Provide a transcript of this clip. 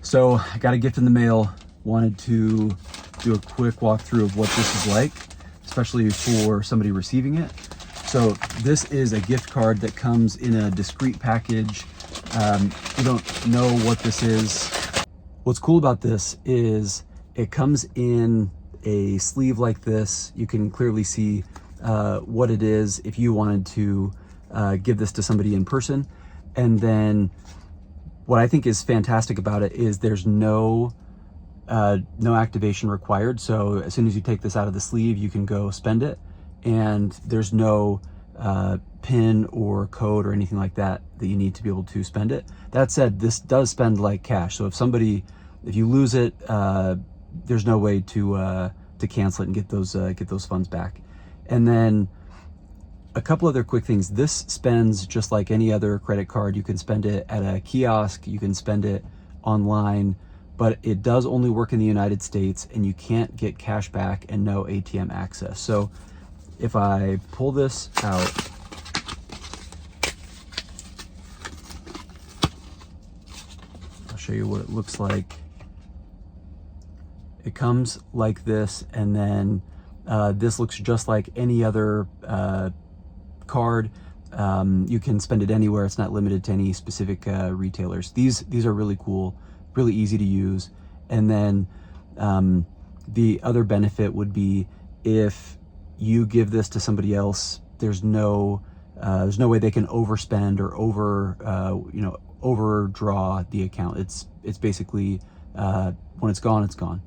So I got a gift in the mail. Wanted to do a quick walkthrough of what this is like, especially for somebody receiving it. So this is a gift card that comes in a discreet package. You don't know what this is. What's cool about this is it comes in a sleeve like this. You can clearly see what it is if you wanted to give this to somebody in person. And then what I think is fantastic about it is there's no activation required. So as soon as you take this out of the sleeve, you can go spend it, and there's no pin or code or anything like that you need to be able to spend it. That said, this does spend like cash. So if you lose it, there's no way to cancel it and get those funds back. And then a couple other quick things. This spends just like any other credit card. You can spend it at a kiosk, you can spend it online, but it does only work in the United States, and you can't get cash back and no ATM access. So if I pull this out, I'll show you what it looks like. It comes like this, and then this looks just like any other card. You can spend it anywhere. It's not limited to any specific retailers. These are really cool, really easy to use. And then the other benefit would be if you give this to somebody else, there's no way they can overspend or overdraw the account. It's basically when it's gone, it's gone.